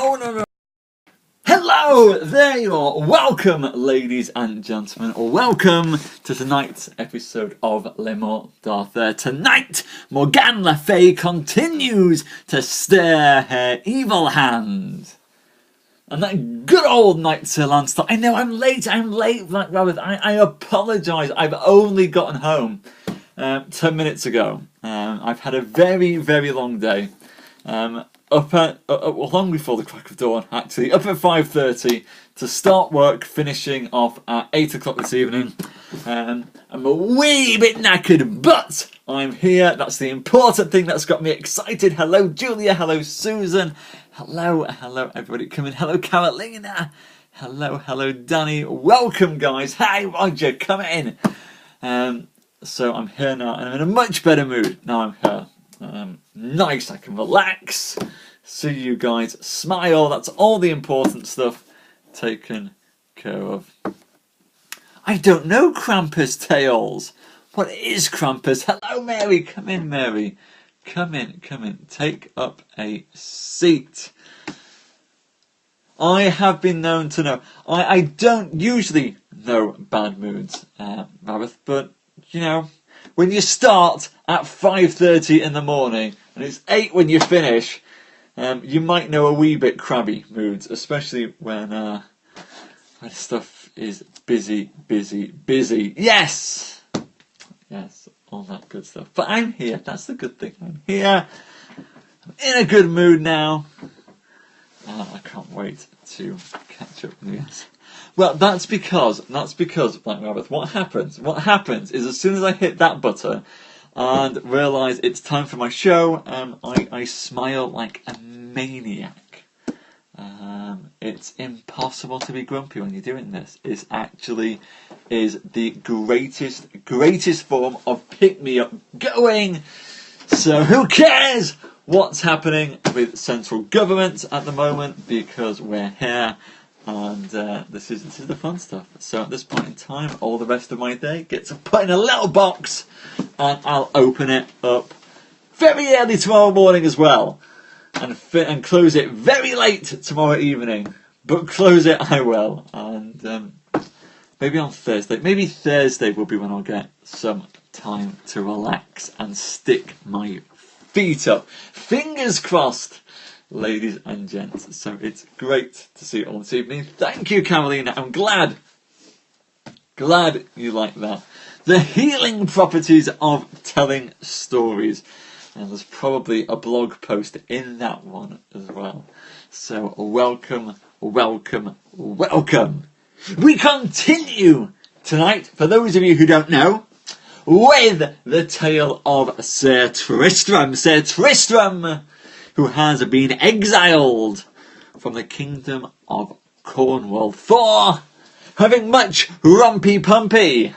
Oh no. Hello, there you are. Welcome, ladies and gentlemen. Welcome to tonight's episode of Morte D'Arthur. Tonight, Morgane Le Fay continues to stir her evil hand. And that good old Knight Sir Lancelot. I know I'm late, Black Rabbit. I apologise. I've only gotten home 10 minutes ago. I've had a very, very long day. Long before the crack of dawn, actually. Up at 5:30 to start work, finishing off at 8 o'clock this evening. I'm a wee bit knackered, but I'm here. That's the important thing that's got me excited. Hello, Julia. Hello, Susan. Hello, everybody. Come in. Hello, Carolina. Hello, Danny. Welcome, guys. Hi, Roger. Come in. So I'm here now, and I'm in a much better mood now I'm here. Nice, I can relax, see you guys, smile, that's all the important stuff taken care of. I don't know Krampus Tales. What is Krampus? Hello, Mary. Come in, Mary. Come in. Take up a seat. I have been known to know. I don't usually know bad moods, Rabbit, but, you know, when you start at 5:30 in the morning and it's 8 when you finish, you might know a wee bit crabby moods, especially when stuff is busy. Yes, all that good stuff. But I'm here. That's the good thing. I'm here. I'm in a good mood now. I can't wait to catch up with you. Well, that's because, Black Rabbit, what happens is as soon as I hit that button and realise it's time for my show, I smile like a maniac. It's impossible to be grumpy when you're doing this. It actually is the greatest form of pick-me-up going. So who cares what's happening with central government at the moment, because we're here. And this is the fun stuff. So at this point in time, all the rest of my day gets put in a little box, and I'll open it up very early tomorrow morning as well, and close it very late tomorrow evening. But close it I will, and maybe on Thursday. Maybe Thursday will be when I'll get some time to relax and stick my feet up. Fingers crossed. Ladies and gents, so it's great to see you all this evening. Thank you, Carolina. I'm glad you like that. The healing properties of telling stories. And there's probably a blog post in that one as well. So welcome. We continue tonight, for those of you who don't know, with the tale of Sir Tristram. Sir Tristram, who has been exiled from the kingdom of Cornwall for having much rumpy-pumpy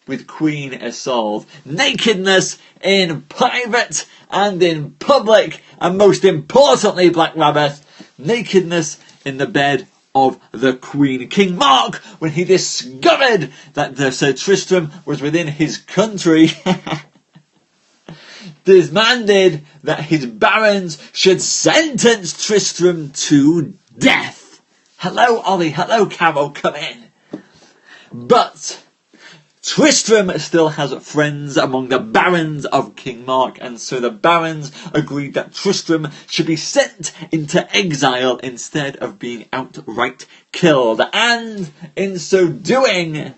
with Queen Isolde. Nakedness in private and in public, and most importantly, Black Rabbit, nakedness in the bed of the Queen. King Mark, when he discovered that Sir Tristram was within his country, demanded that his barons should sentence Tristram to death. Hello, Ollie. Hello, Carol. Come in. But Tristram still has friends among the barons of King Mark, and so the barons agreed that Tristram should be sent into exile instead of being outright killed. And in so doing,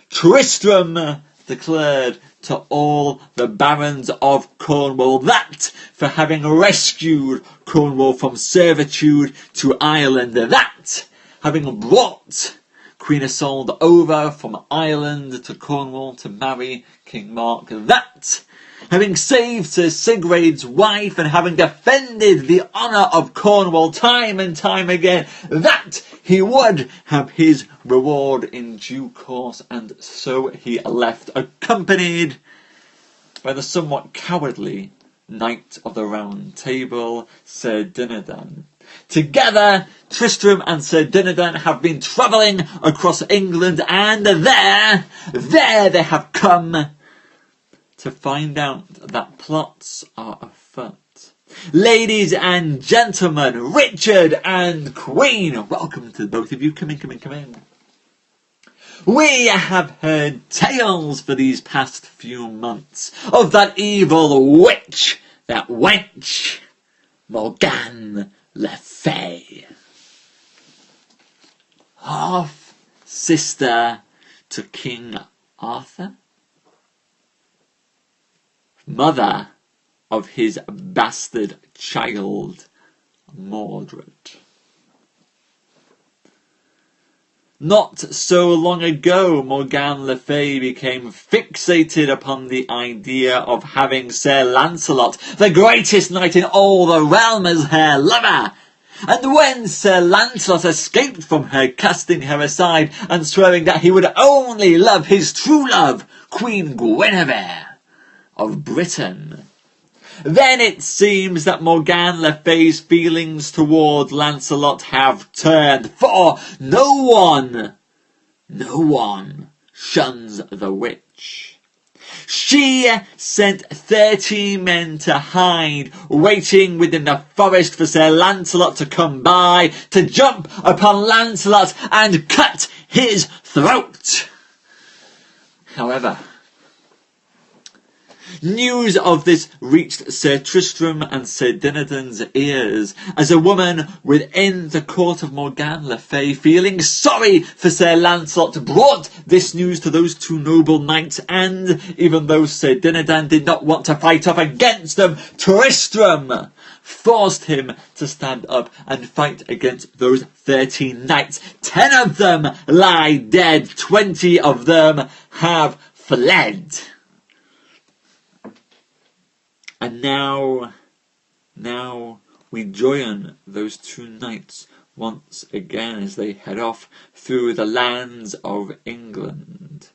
Tristram declared to all the barons of Cornwall that for having rescued Cornwall from servitude to Ireland, that having brought Queen Isolde over from Ireland to Cornwall to marry King Mark, that having saved Sir Sigrid's wife and having defended the honour of Cornwall time and time again, that he would have his reward in due course, and so he left, accompanied by the somewhat cowardly Knight of the Round Table, Sir Dinadan. Together, Tristram and Sir Dinadan have been travelling across England, and there they have come to find out that plots are afoot. Ladies and gentlemen, Richard and Queen, welcome to both of you. Come in. We have heard tales for these past few months of that evil witch, that wench, Morgane Le Fay. Half sister to King Arthur, mother of his bastard child, Mordred. Not so long ago, Morgane Le Fay became fixated upon the idea of having Sir Lancelot, the greatest knight in all the realm, as her lover. And when Sir Lancelot escaped from her, casting her aside and swearing that he would only love his true love, Queen Guinevere of Britain, then it seems that Morgane Le Fay's feelings toward Lancelot have turned, for no one shuns the witch. She sent 30 men to hide, waiting within the forest for Sir Lancelot to come by, to jump upon Lancelot and cut his throat. However, news of this reached Sir Tristram and Sir Dinadan's ears, as a woman within the court of Morgane Le Fay, feeling sorry for Sir Lancelot, brought this news to those two noble knights, and even though Sir Dinadan did not want to fight off against them, Tristram forced him to stand up and fight against those 13 knights. 10 of them lie dead, 20 of them have fled. And now we join those two knights once again as they head off through the lands of England,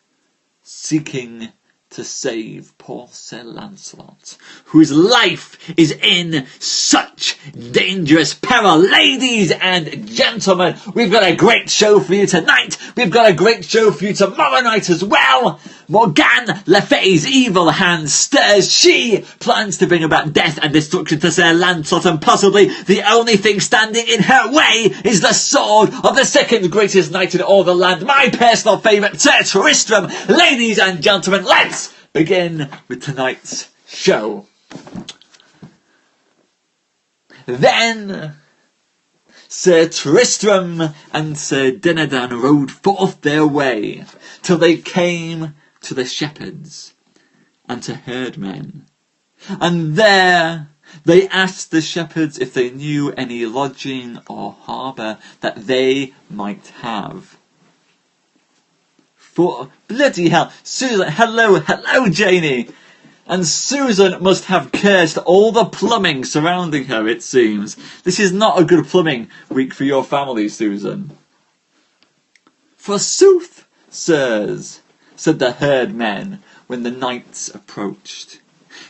seeking to save poor Sir Lancelot, whose life is in such dangerous peril. Ladies and gentlemen, we've got a great show for you tonight. We've got a great show for you tomorrow night as well. Morgane Le Fay's evil hand stirs. She plans to bring about death and destruction to Sir Lancelot, and possibly the only thing standing in her way is the sword of the second greatest knight in all the land, my personal favourite, Sir Tristram. Ladies and gentlemen, let's begin with tonight's show. Then Sir Tristram and Sir Dinadan rode forth their way till they came to the shepherds and to herdmen, and there they asked the shepherds if they knew any lodging or harbour that they might have. For bloody hell, Susan, hello Janie. And Susan must have cursed all the plumbing surrounding her, it seems. This is not a good plumbing week for your family, Susan. Forsooth, sirs, said the herdmen when the knights approached,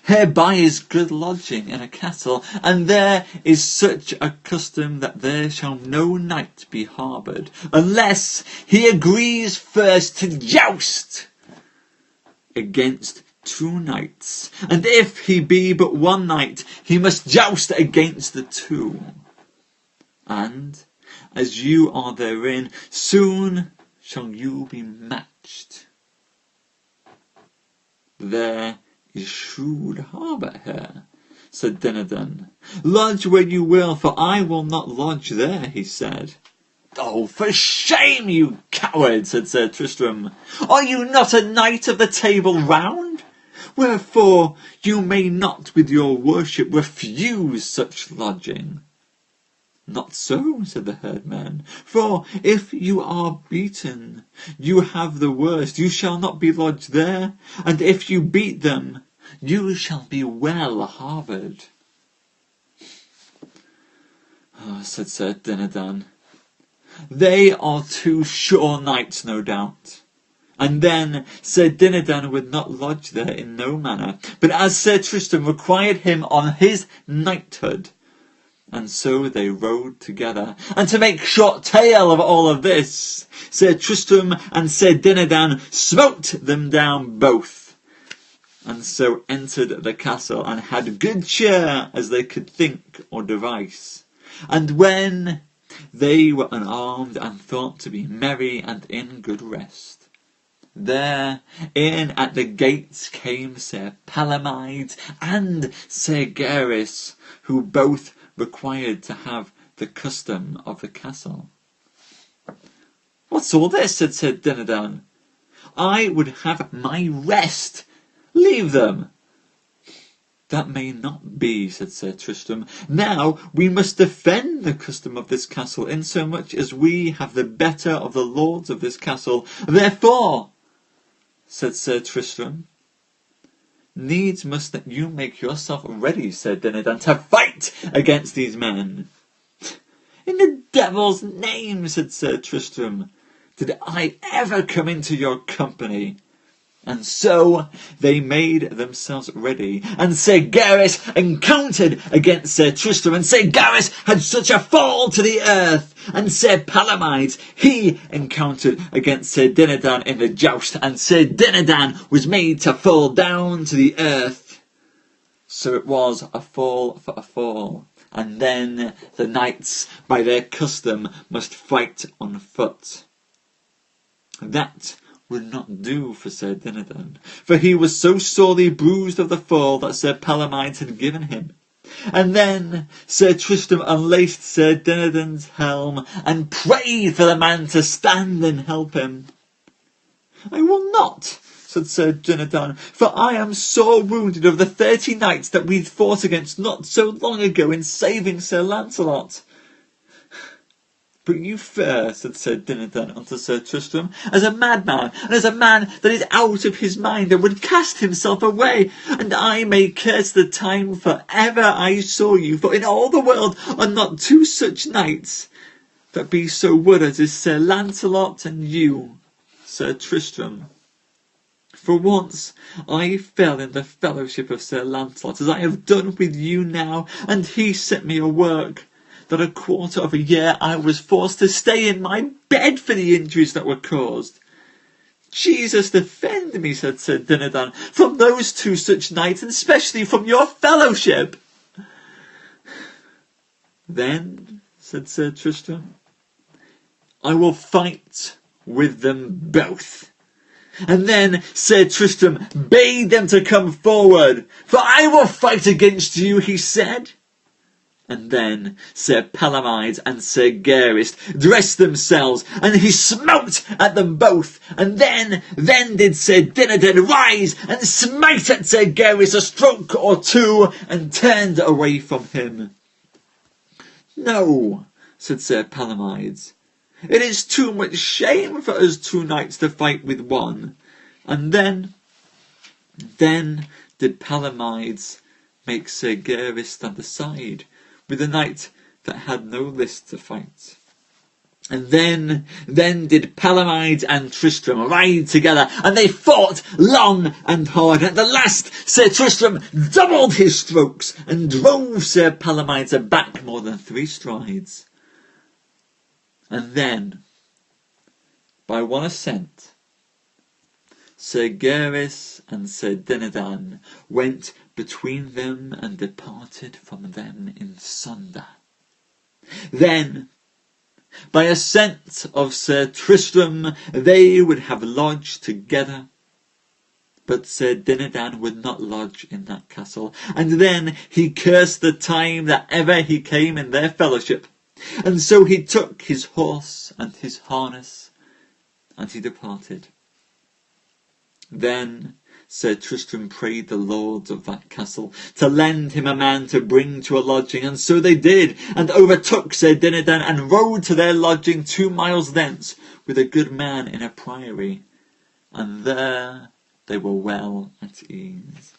hereby is good lodging in a castle, and there is such a custom that there shall no knight be harboured, unless he agrees first to joust against 2 knights, and if he be but 1 knight, he must joust against the 2. And as you are therein, soon shall you be matched. There is shrewd harbour here, said Dinadan. Lodge where you will, for I will not lodge there, he said. Oh, for shame, you coward, said Sir Tristram. Are you not a knight of the Table Round? Wherefore you may not with your worship refuse such lodging. Not so, said the herdman, for if you are beaten, you have the worst, you shall not be lodged there, and if you beat them, you shall be well harboured. Oh, said Sir Dinadan, they are 2 sure knights, no doubt. And then Sir Dinadan would not lodge there in no manner, but as Sir Tristram required him on his knighthood. And so they rode together. And to make short tale of all of this, Sir Tristram and Sir Dinadan smote them down both, and so entered the castle, and had good cheer as they could think or devise. And when they were unarmed, and thought to be merry and in good rest, there in at the gates came Sir Palomides and Sir Gaheris, who both required to have the custom of the castle. "What's all this?" said Sir Dinadan. "I would have my rest. Leave them." "That may not be," said Sir Tristram. "Now we must defend the custom of this castle, insomuch as we have the better of the lords of this castle. Therefore," said Sir Tristram, "needs must that you make yourself ready," said Dinadan, "to fight against these men." "In the devil's name," said Sir Tristram, "did I ever come into your company?" And so they made themselves ready, and Sir Gaheris encountered against Sir Tristram, and Sir Gaheris had such a fall to the earth. And Sir Palomides, he encountered against Sir Dinadan in the joust, and Sir Dinadan was made to fall down to the earth. So it was a fall for a fall. And then the knights, by their custom, must fight on foot. That would not do for Sir Dinadan, for he was so sorely bruised of the fall that Sir Palomides had given him. And then Sir Tristram unlaced Sir Dinadan's helm, and prayed for the man to stand and help him. "I will not," said Sir Dinadan, "for I am sore wounded of the 30 knights that we fought against not so long ago in saving Sir Lancelot." "But you fare," said Sir Dinadan unto Sir Tristram, "as a madman, and as a man that is out of his mind, and would cast himself away. And I may curse the time for ever I saw you, for in all the world are not 2 such knights that be so wood as is Sir Lancelot and you, Sir Tristram. For once I fell in the fellowship of Sir Lancelot, as I have done with you now, and he set me a work that a quarter of a year I was forced to stay in my bed for the injuries that were caused. Jesus defend me," said Sir Dinadan, "from those 2 such knights, and especially from your fellowship." "Then," said Sir Tristram, "I will fight with them both." And then Sir Tristram bade them to come forward. "For I will fight against you," he said. And then Sir Palomides and Sir Gaheris dressed themselves, and he smote at them both. And then did Sir Dinadan rise and smite at Sir Gaheris a stroke or 2, and turned away from him. "No," said Sir Palomides, "it is too much shame for us 2 knights to fight with one." And then did Palomides make Sir Gaheris stand aside with a knight that had no list to fight. And then did Palomides and Tristram ride together, and they fought long and hard. At the last Sir Tristram doubled his strokes, and drove Sir Palomides aback more than 3 strides. And then, by one assent, Sir Gaheris and Sir Dinadan went between them, and departed from them in sunder. Then, by assent of Sir Tristram, they would have lodged together, but Sir Dinadan would not lodge in that castle. And then he cursed the time that ever he came in their fellowship. And so he took his horse and his harness, and he departed. Then Sir Tristram prayed the lords of that castle to lend him a man to bring to a lodging, and so they did, and overtook Sir Dinadan, and rode to their lodging 2 miles thence, with a good man in a priory, and there they were well at ease.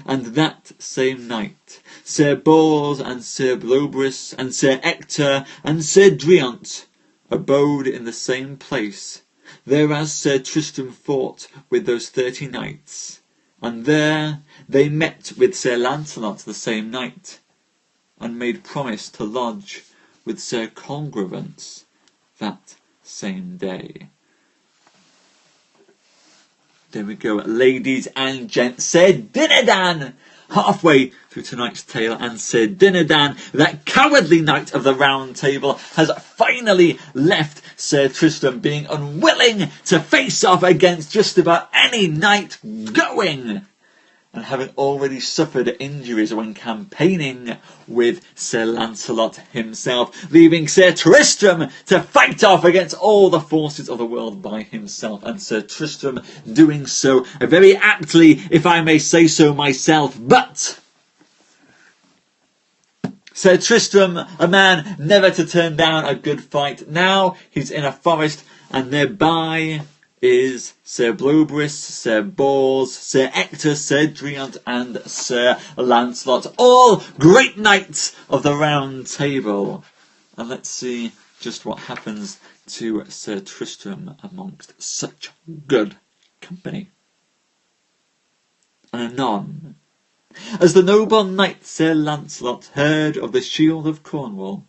And that same night Sir Bors and Sir Blobris and Sir Ector and Sir Driant abode in the same place, thereas Sir Tristram fought with those 30 knights. And there they met with Sir Lancelot the same night, and made promise to lodge with Sir Colgrevance that same day. there we go, ladies and gents, Sir Dinadan, halfway through tonight's tale, and Sir Dinadan, that cowardly knight of the Round Table, has finally left Sir Tristram, being unwilling to face off against just about any knight going, and having already suffered injuries when campaigning with Sir Lancelot himself, leaving Sir Tristram to fight off against all the forces of the world by himself, and Sir Tristram doing so very aptly, if I may say so myself. But Sir Tristram, a man never to turn down a good fight, now he's in a forest, and thereby is Sir Blobris, Sir Bors, Sir Ector, Sir Driant, and Sir Lancelot, all great knights of the Round Table. And let's see just what happens to Sir Tristram amongst such good company. And anon, as the noble knight Sir Lancelot heard of the shield of Cornwall,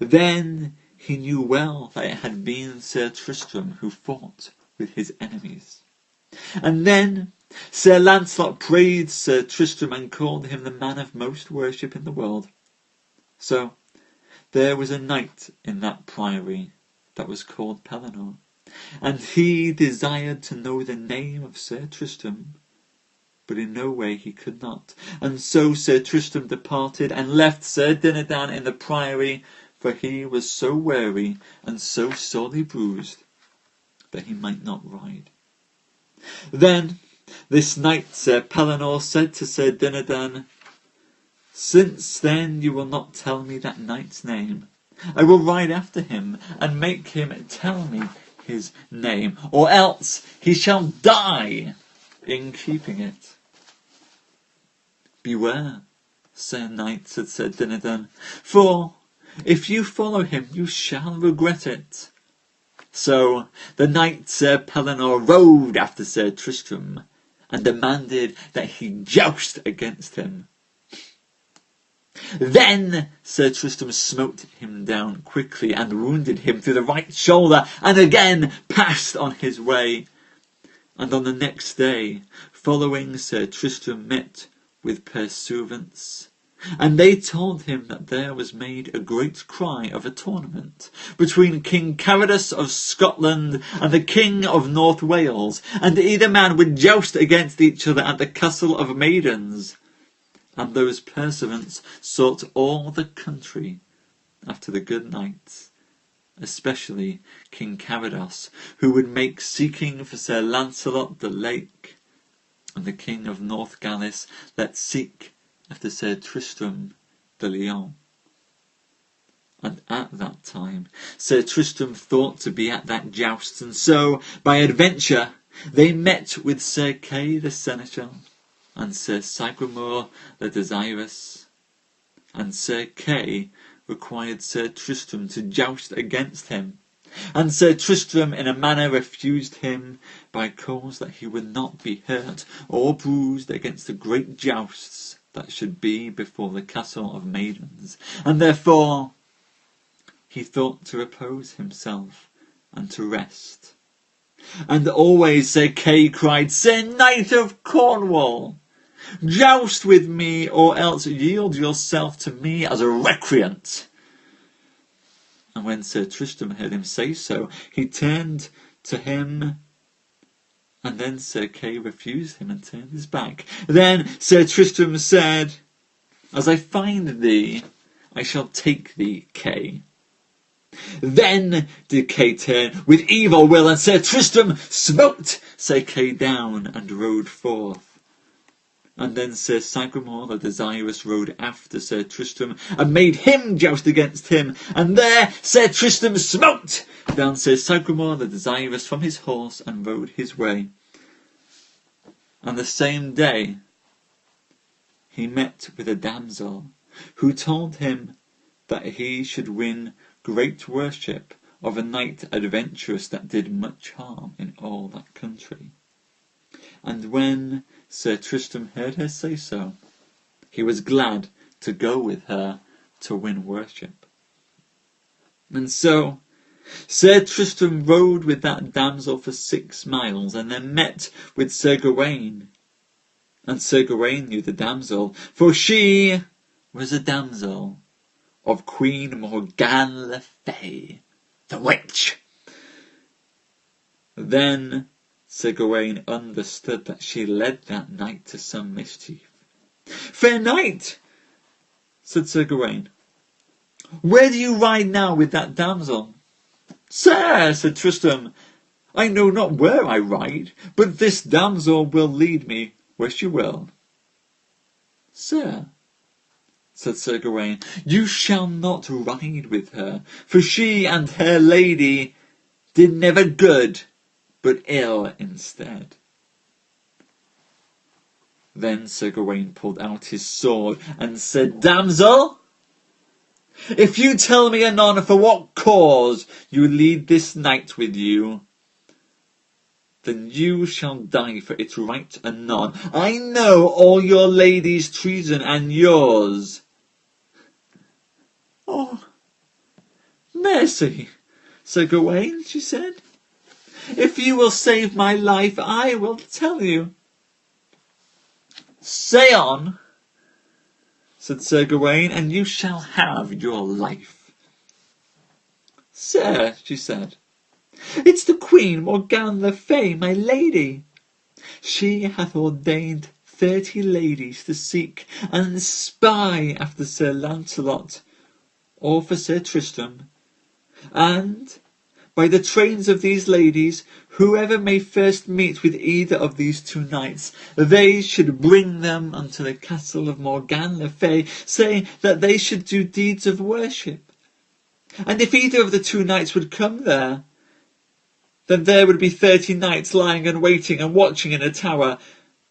then he knew well that it had been Sir Tristram who fought with his enemies. And then Sir Lancelot praised Sir Tristram and called him the man of most worship in the world. So there was a knight in that priory that was called Pellinore, and he desired to know the name of Sir Tristram, but in no way he could not. And so Sir Tristram departed and left Sir Dinadan in the priory, for he was so weary and so sorely bruised that he might not ride. Then this knight Sir Pellinore said to Sir Dinadan, "Since then you will not tell me that knight's name, I will ride after him and make him tell me his name, or else he shall die in keeping it." "Beware, Sir Knight," said Sir Dinadan, "for if you follow him you shall regret it." So the knight Sir Pellinore rode after Sir Tristram, and demanded that he joust against him. Then Sir Tristram smote him down quickly, and wounded him through the right shoulder, and again passed on his way. And on the next day following, Sir Tristram met with pursuivants, and they told him that there was made a great cry of a tournament between King Carados of Scotland and the King of North Wales, and either man would joust against each other at the Castle of Maidens. And those pursuivants sought all the country after the good knights, especially King Carados, who would make seeking for Sir Lancelot the Lake, and the King of North Gallis let seek after Sir Tristram de Lyon. And at that time Sir Tristram thought to be at that joust, and so by adventure they met with Sir Kay the Seneschal, and Sir Sagramore the Desirous. And Sir Kay required Sir Tristram to joust against him, and Sir Tristram in a manner refused him, by cause that he would not be hurt or bruised against the great jousts that should be before the Castle of Maidens, and therefore he thought to repose himself and to rest. And always Sir Kay cried, "Sir Knight of Cornwall, joust with me, or else yield yourself to me as a recreant." And when Sir Tristram heard him say so, he turned to him, and then Sir Kay refused him and turned his back. Then Sir Tristram said, "As I find thee, I shall take thee, Kay." Then did Kay turn with evil will, and Sir Tristram smote Sir Kay down and rode forth. And then Sir Sagramore the Desirous rode after Sir Tristram, and made him joust against him, and there Sir Tristram smote down Sir Sagramore the Desirous from his horse, and rode his way. And the same day he met with a damsel, who told him that he should win great worship of a knight adventurous that did much harm in all that country. And when Sir Tristram heard her say so, he was glad to go with her to win worship. And so Sir Tristram rode with that damsel for 6 miles, and then met with Sir Gawaine. And Sir Gawaine knew the damsel, for she was a damsel of Queen Morgane le Fay, the witch. Then Sir Gawaine understood that she led that knight to some mischief. "Fair knight," said Sir Gawaine, "where do you ride now with that damsel?" "Sir," said Tristram, "I know not where I ride, but this damsel will lead me where she will." "Sir," said Sir Gawaine, "you shall not ride with her, for she and her lady did never good, but ill instead." Then Sir Gawaine pulled out his sword and said, "Damsel, if you tell me anon for what cause you lead this knight with you, then you shall die for it right anon. I know all your lady's treason and yours." "Oh, mercy, Sir Gawaine," she said. "If you will save my life, I will tell you." "Say on," said Sir Gawaine, "and you shall have your life." "Sir," she said, "it's the Queen Morgane le Fay, my lady. She hath ordained 30 ladies to seek and spy after Sir Lancelot, or for Sir Tristram, and by the trains of these ladies, whoever may first meet with either of these 2 knights, they should bring them unto the castle of Morgane le Fay, saying that they should do deeds of worship. And if either of the 2 knights would come there, then there would be 30 knights lying and waiting and watching in a tower,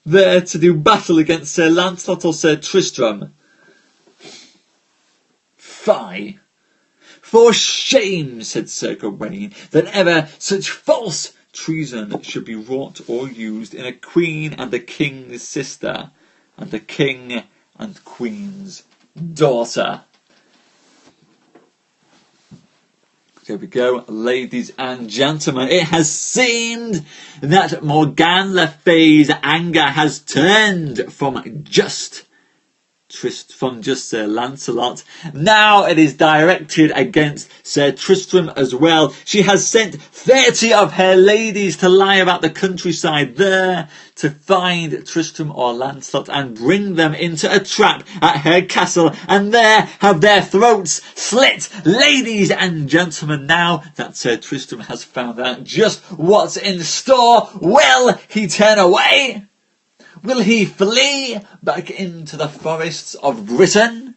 there to do battle against Sir Lancelot or Sir Tristram." "Fie! For shame," said Sir Gawaine, "that ever such false treason should be wrought or used in a queen and a king's sister, and a king and queen's daughter." There we go, ladies and gentlemen. It has seemed that Morgane le Fay's anger has turned from just Sir Lancelot. Now it is directed against Sir Tristram as well. She has sent 30 of her ladies to lie about the countryside there to find Tristram or Lancelot and bring them into a trap at her castle and there have their throats slit. Ladies and gentlemen, now that Sir Tristram has found out just what's in store, will he turn away? Will he flee back into the forests of Britain?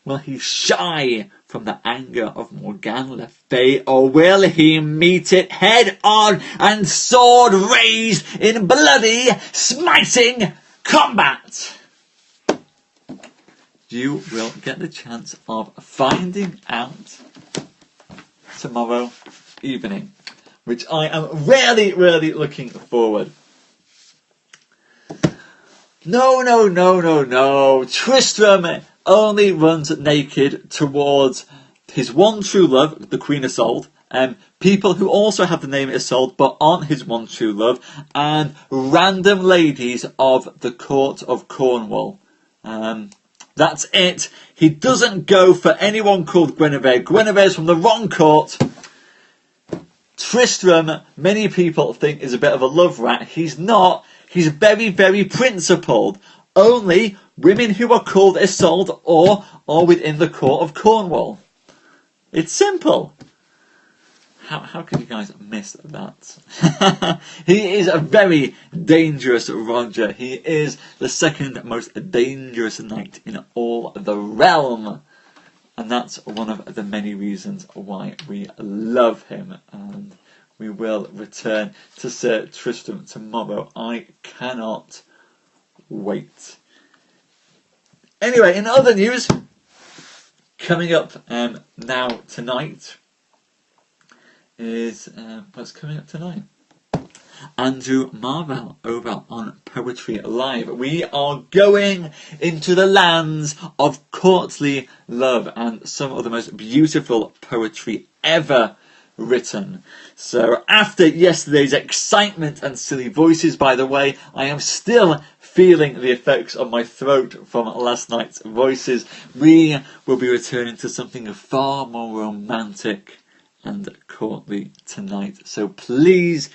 Will he shy from the anger of Morgane le Fay, or will he meet it head on and sword raised in bloody, smiting combat? You will get the chance of finding out tomorrow evening, which I am really, really looking forward. No. Tristram only runs naked towards his one true love, the Queen Isolde, people who also have the name Isolde but aren't his one true love, and random ladies of the court of Cornwall. That's it. He doesn't go for anyone called Guinevere. Guinevere's from the wrong court. Tristram, many people think, is a bit of a love rat. He's not. He's very, very principled. Only women who are called Isolde or are within the court of Cornwall. It's simple. How could you guys miss that? He is a very dangerous Roger. He is the second most dangerous knight in all the realm. And that's one of the many reasons why we love him. And we will return to Sir Tristram tomorrow. I cannot wait. Anyway, in other news, coming up now tonight is... what's coming up tonight? Andrew Marvell over on Poetry Live. We are going into the lands of courtly love and some of the most beautiful poetry ever written. So after yesterday's excitement and silly voices, by the way, I am still feeling the effects of my throat from last night's voices. We will be returning to something far more romantic and courtly tonight. So please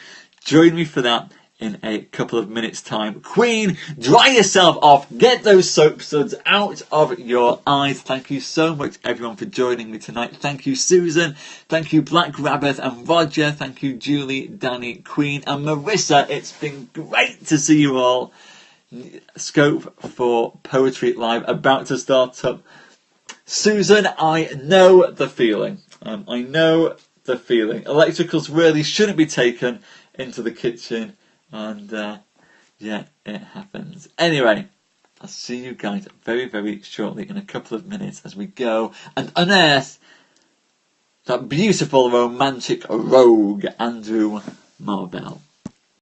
join me for that in a couple of minutes' time. Queen, dry yourself off. Get those soap suds out of your eyes. Thank you so much, everyone, for joining me tonight. Thank you, Susan. Thank you, Black Rabbit and Roger. Thank you, Julie, Danny, Queen, and Marissa. It's been great to see you all. Scope for Poetry Live about to start up. Susan, I know the feeling. I know the feeling. Electricals really shouldn't be taken into the kitchen. And, yeah, it happens. Anyway, I'll see you guys very, very shortly in a couple of minutes as we go and unearth that beautiful romantic rogue, Andrew Marvell.